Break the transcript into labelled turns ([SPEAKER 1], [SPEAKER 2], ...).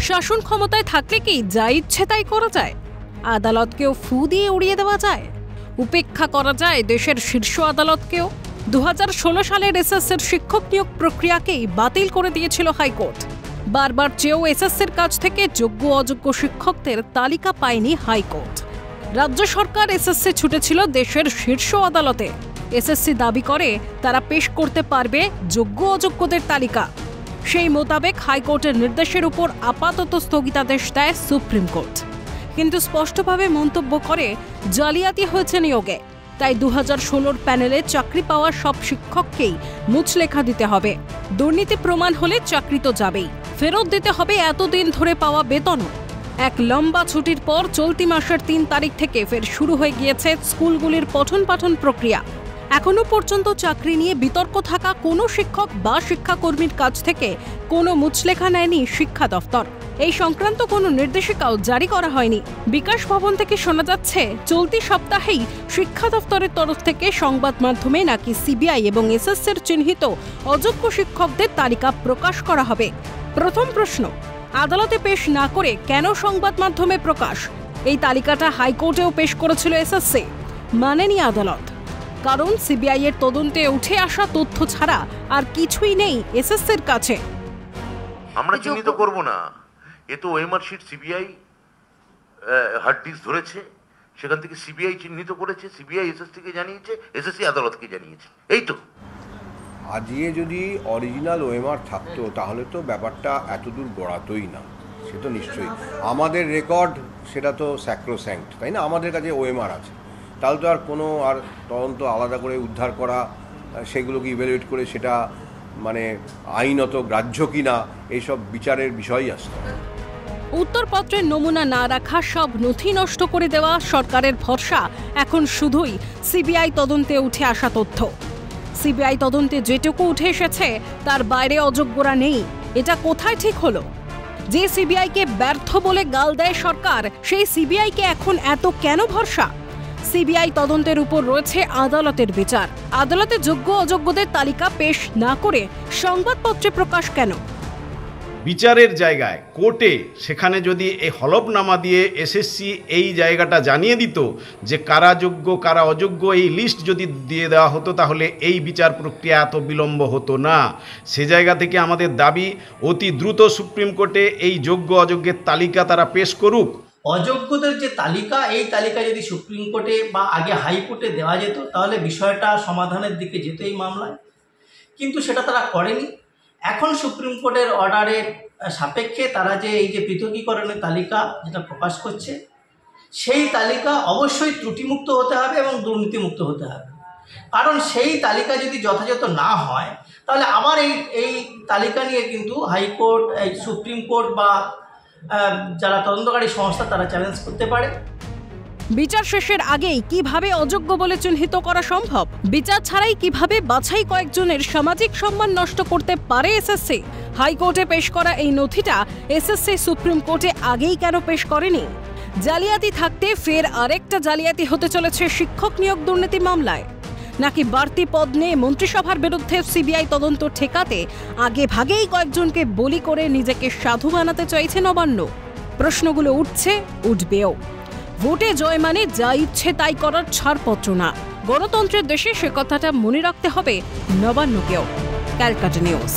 [SPEAKER 1] শাসন ক্ষমতায় থাকলে কি যা ইচ্ছে তাই করা যায়? আদালতকেও ফু দিয়ে উড়িয়ে দেওয়া যায়? উপেক্ষা করা যায় দেশের শীর্ষ আদালতকেও? 2016 সালের এসএসসির শিক্ষক নিয়োগ প্রক্রিয়াকেই বাতিল করে দিয়েছিল হাইকোর্ট। বারবার চেয়েও এসএসসির কাছ থেকে যোগ্য অযোগ্য শিক্ষকদের তালিকা পায়নি হাইকোর্ট। রাজ্য সরকার এসএসসি ছুটেছিল দেশের শীর্ষ আদালতে। এসএসসি দাবি করে তারা পেশ করতে পারবে যোগ্য অযোগ্যদের তালিকা। সেই মোতাবেক হাইকোর্টের নির্দেশের উপর আপাতত স্থগিতাদেশ দেয় সুপ্রিম কোর্ট, কিন্তু স্পষ্টভাবে মন্তব্য করে জালিয়াতি হয়েছে নিয়োগে। তাই 2016 প্যানেলে চাকরি পাওয়া সব শিক্ষককেই মুচলেখা দিতে হবে। দুর্নীতি প্রমাণ হলে চাকরি তো যাবেই, ফেরত দিতে হবে এতদিন ধরে পাওয়া বেতনও। এক লম্বা ছুটির পর চলতি মাসের 3 তারিখ থেকে ফের শুরু হয়ে গিয়েছে স্কুলগুলির পঠন পাঠন প্রক্রিয়া। এখনো পর্যন্ত চাকরি নিয়ে বিতর্ক থাকা কোনো শিক্ষক বা শিক্ষাকর্মীর কাছ থেকে কোনো মুচলেখা নেয়নি শিক্ষা দফতর। এই সংক্রান্ত কোনো নির্দেশিকাও জারি করা হয়নি। বিকাশ ভবন থেকে শোনা যাচ্ছে চলতি সপ্তাহেই শিক্ষা দফতরের তরফ থেকে সংবাদ মাধ্যমে নাকি সিবিআই এবং এসএসসির চিহ্নিত অযোগ্য শিক্ষকদের তালিকা প্রকাশ করা হবে। প্রথম প্রশ্ন, আদালতে পেশ না করে কেন সংবাদ মাধ্যমে প্রকাশ? এই তালিকাটা হাইকোর্টেও পেশ করেছিল এসএসসি, মানেনি আদালত। কারণ সিবিআই এর তদন্তে উঠে আসা তথ্য ছাড়া আর কিছুই নেই এসএসসির কাছে।
[SPEAKER 2] আমরা চিহ্নিত করব না, এ তো OMR sheet CBI hard disk ধরেছে, সেখান থেকে সিবিআই চিহ্নিত করেছে, সিবিআই এসএসসিকে জানিয়েছে, এসএসসি আদালতকে জানিয়েছে, এই তো।
[SPEAKER 3] আজকে যদি অরিজিনাল ওএমআর থাকতো তাহলে তো ব্যাপারটা এতদূর গড়াতোই না, সে তো নিশ্চয়ই। আমাদের রেকর্ড সেটা তো স্যাক্রোস্যাঙ্ক্ট, তাই না? আমাদের কাছে ওএমআর আছে, তাহলে তো আর কোনো আর তদন্ত আলাদা করে উদ্ধার করা, সেগুলোকে ইভ্যালুয়েট করে সেটা মানে আইনত গ্রাহ্য কিনা, এইসব বিচারের বিষয়ই আসতো।
[SPEAKER 1] উত্তরপত্রের নমুনা না রাখা, সব নথি নষ্ট করে দেওয়া সরকারের ভরসা এখন শুধুই সিবিআই তদন্তে উঠে আসা তথ্য। সিবিআই তদন্তে যেটুকু উঠে এসেছে তার বাইরে অযোগ্যরা নেই, এটা কোথায় ঠিক হলো? যে সিবিআইকে ব্যর্থ বলে গাল দেয় সরকার, সেই সিবিআইকে এখন এত কেন ভরসা? সিবিআই তদন্তের উপর রয়েছে আদালতের বিচার। আদালতে যোগ্য অযোগ্যদের তালিকা পেশ না করে সংবাদপত্রে প্রকাশ কেন?
[SPEAKER 4] বিচারের জায়গায় কোর্টে সেখানে যদি এই হলফনামা দিয়ে এসএসসি এই জায়গাটা জানিয়ে দিত যে কারা যোগ্য কারা অযোগ্য, এই লিস্ট যদি দিয়ে দেওয়া হতো তাহলে এই বিচার প্রক্রিয়া এত বিলম্ব হতো না। সে জায়গা থেকে আমাদের দাবি অতি দ্রুত সুপ্রিম কোর্টে এই যোগ্য অযোগ্যের তালিকা তারা পেশ করুক।
[SPEAKER 5] অযোগ্যদের যে তালিকা, এই তালিকা যদি সুপ্রিম কোর্টে বা আগে হাইকোর্টে দেওয়া যেত তাহলে বিষয়টা সমাধানের দিকে যেত এই মামলায়, কিন্তু সেটা তারা করেনি। এখন সুপ্রিম কোর্টের অর্ডারের সাপেক্ষে তারা যে এই যে পৃথকীকরণের তালিকা যেটা প্রকাশ করছে, সেই তালিকা অবশ্যই ত্রুটিমুক্ত হতে হবে এবং দুর্নীতিমুক্ত হতে হবে। কারণ সেই তালিকা যদি যথাযথ না হয় তাহলে আবার এই তালিকা নিয়ে কিন্তু হাইকোর্ট, এই সুপ্রিম কোর্ট বা যারা তদন্তকারী সংস্থা তারা চ্যালেঞ্জ করতে পারে।
[SPEAKER 1] বিচার শেষের আগেই কিভাবে অযোগ্য বলে চিহ্নিত করা সম্ভব? বিচার ছাড়াই কিভাবে বাছাই কয়েকজনের সামাজিক সম্মান নষ্ট করতে পারে এসএসসি? হাইকোর্টে পেশ করা এই নথিটা এসএসসি সুপ্রিম কোর্টে আগেই কেন পেশ করেনি? জালিয়াতি থাকতে ফের আরেকটা জালিয়াতি হতে চলেছে শিক্ষক নিয়োগ দুর্নীতি মামলায়, নাকি বাড়তি পদ নিয়ে মন্ত্রিসভার বিরুদ্ধে সিবিআই তদন্ত ঠেকাতে আগে ভাগেই কয়েকজনকে বলি করে নিজেকে সাধু বানাতে চাইছে নবান্ন? প্রশ্নগুলো উঠছে, উঠবেও। ভোটে জয় মানে যা ইচ্ছে তাই করার ছাড়পত্র না। গণতন্ত্রের দেশে সে কথাটা মনে রাখতে হবে নবান্নকেও। ক্যালকাটা নিউজ।